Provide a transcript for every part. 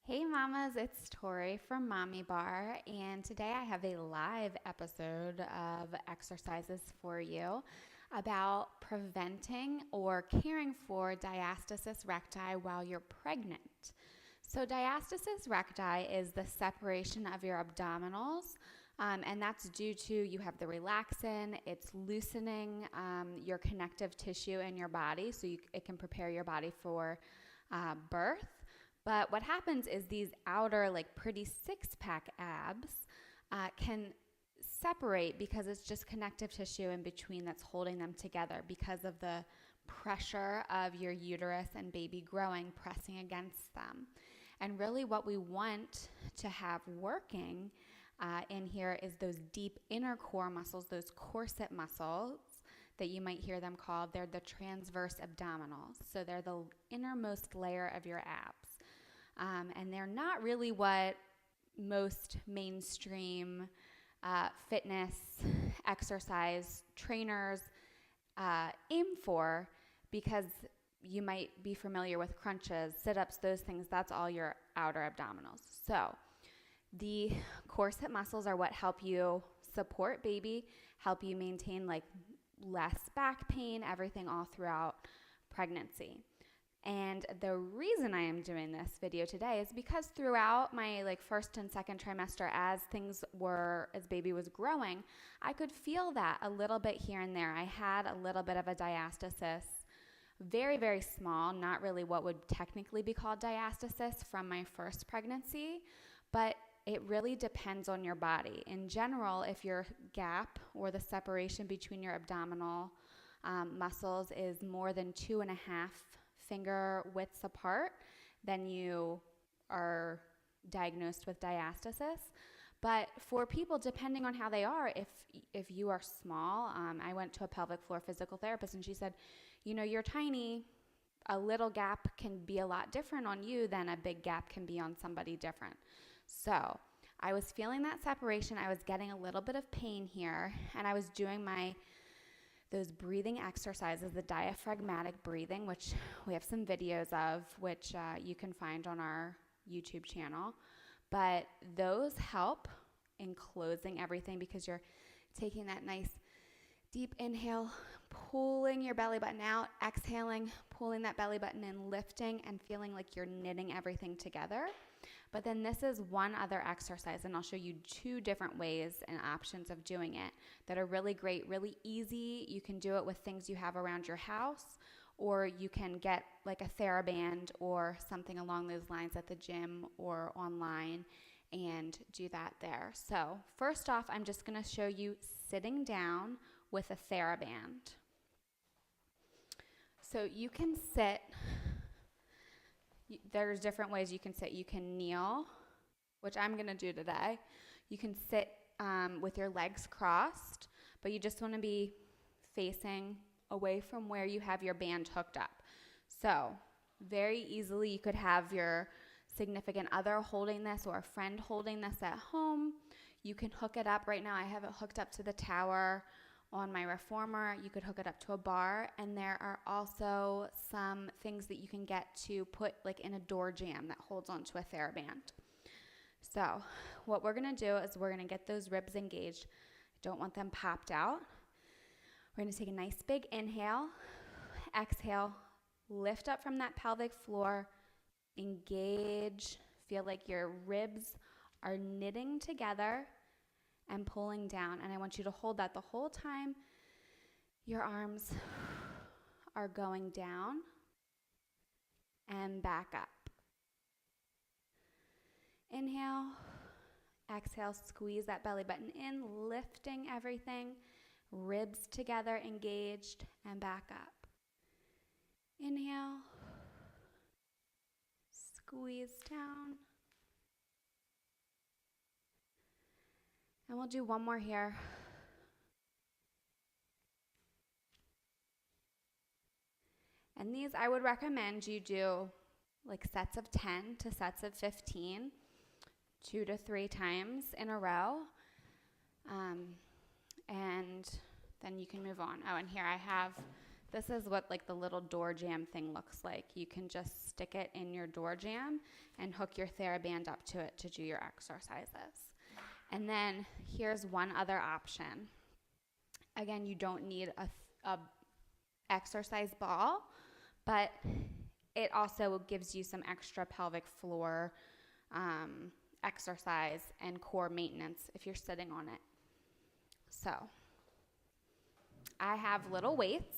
Hey mamas, it's Tori from Mommy Bar, and today I have a live episode of exercises for you about preventing or caring for diastasis recti while you're pregnant. So diastasis recti is the separation of your abdominals, and that's due to you have the relaxin. It's loosening your connective tissue in your body so it can prepare your body for birth. But what happens is these outer, like pretty six-pack abs can separate because it's just connective tissue in between that's holding them together because of the pressure of your uterus and baby growing pressing against them. And really what we want to have working in here is those deep inner core muscles, those corset muscles that you might hear them called. They're the transverse abdominals. So they're the innermost layer of your abs. And they're not really what most mainstream fitness exercise trainers aim for, because you might be familiar with crunches, sit-ups, those things. That's all your outer abdominals. So the corset muscles are what help you support baby, help you maintain like less back pain, everything all throughout pregnancy. And the reason I am doing this video today is because throughout my first and second trimester, as baby was growing, I could feel that a little bit here and there. I had a little bit of a diastasis, very, very small, not really what would technically be called diastasis from my first pregnancy, but it really depends on your body. In general, if your gap or the separation between your abdominal muscles is more than 2.5 finger widths apart, then you are diagnosed with diastasis. But for people, depending on how they are, if you are small, I went to a pelvic floor physical therapist and she said, you're tiny, a little gap can be a lot different on you than a big gap can be on somebody different. So I was feeling that separation. I was getting a little bit of pain here, and I was doing those breathing exercises, the diaphragmatic breathing, which we have some videos of, which you can find on our YouTube channel. But those help in closing everything because you're taking that nice deep inhale, pulling your belly button out, exhaling, pulling that belly button in, lifting, and feeling like you're knitting everything together. But then this is one other exercise, and I'll show you 2 different ways and options of doing it that are really great, really easy. You can do it with things you have around your house, or you can get like a TheraBand or something along those lines at the gym or online and do that there. So first off, I'm just going to show you sitting down with a TheraBand. So you can sit. There's different ways you can sit. You can kneel, which I'm going to do today. You can sit with your legs crossed, but you just want to be facing away from where you have your band hooked up. So very easily you could have your significant other holding this or a friend holding this at home. You can hook it up. Right now I have it hooked up to the tower on my reformer. You could hook it up to a bar, and there are also some things that you can get to put like in a door jamb that holds onto a TheraBand. So what we're going to do is we're going to get those ribs engaged. I don't want them popped out. We're going to take a nice big inhale, exhale, lift up from that pelvic floor, engage, feel like your ribs are knitting together and pulling down. And I want you to hold that the whole time your arms are going down and back up. Inhale, exhale, squeeze that belly button in, lifting everything, ribs together, engaged, and back up. Inhale, squeeze down. And we'll do one more here. And these I would recommend you do like sets of 10 to sets of 15, 2 to 3 times in a row. And then you can move on. Oh, and here I have This is what like the little door jamb thing looks like. You can just stick it in your door jamb and hook your TheraBand up to it to do your exercises. And then here's one other option. Again, you don't need a exercise ball, but it also gives you some extra pelvic floor exercise and core maintenance if you're sitting on it. So I have little weights,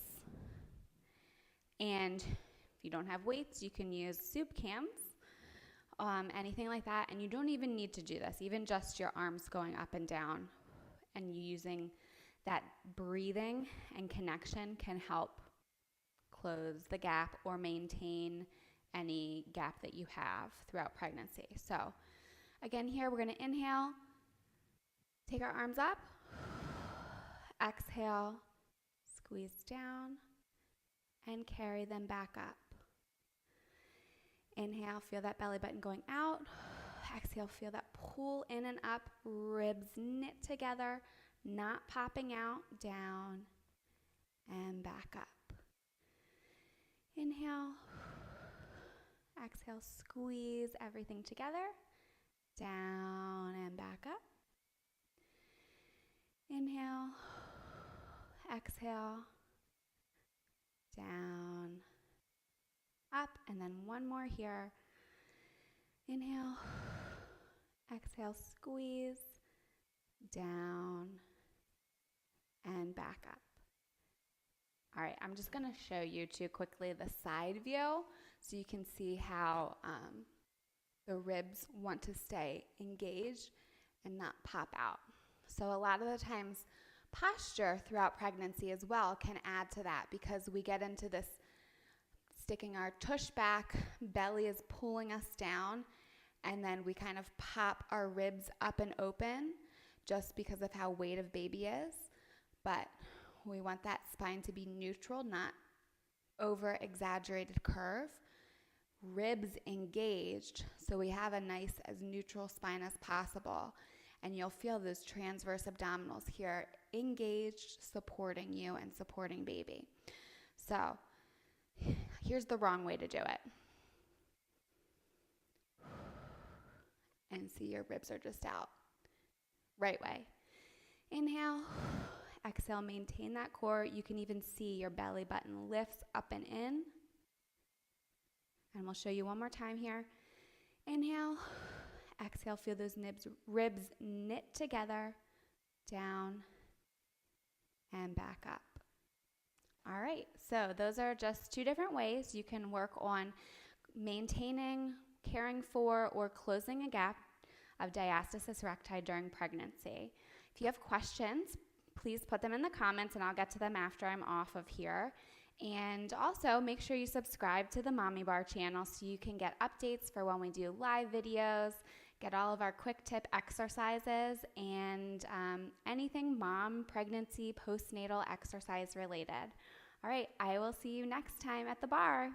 and if you don't have weights, you can use soup cans, anything like that, and you don't even need to do this. Even just your arms going up and down and you using that breathing and connection can help close the gap or maintain any gap that you have throughout pregnancy. So again, here we're going to inhale, take our arms up, exhale, squeeze down, and carry them back up. Inhale, feel that belly button going out. Exhale, feel that pull in and up, ribs knit together, not popping out, down, and back up. Inhale, exhale, squeeze everything together, down and back up. Inhale, exhale, down, up, and then one more here. Inhale, exhale, squeeze, down, and back up. All right, I'm just gonna show you too quickly the side view so you can see how the ribs want to stay engaged and not pop out. So a lot of the times posture throughout pregnancy as well can add to that, because we get into this sticking our tush back, belly is pulling us down, and then we kind of pop our ribs up and open just because of how weight of baby is. But we want that spine to be neutral, not over exaggerated curve. Ribs engaged, so we have a nice as neutral spine as possible. And you'll feel those transverse abdominals here engaged, supporting you and supporting baby. So here's the wrong way to do it. And see, your ribs are just out. Right way. Inhale, exhale, maintain that core. You can even see your belly button lifts up and in. And we'll show you one more time here. Inhale, exhale, feel those ribs knit together, down, and back up. All right, so those are just two different ways you can work on maintaining, caring for, or closing a gap of diastasis recti during pregnancy. If you have questions, please put them in the comments and I'll get to them after I'm off of here. And also make sure you subscribe to the Mommy Bar channel so you can get updates for when we do live videos, get all of our quick tip exercises, and anything mom, pregnancy, postnatal exercise related. All right, I will see you next time at the bar.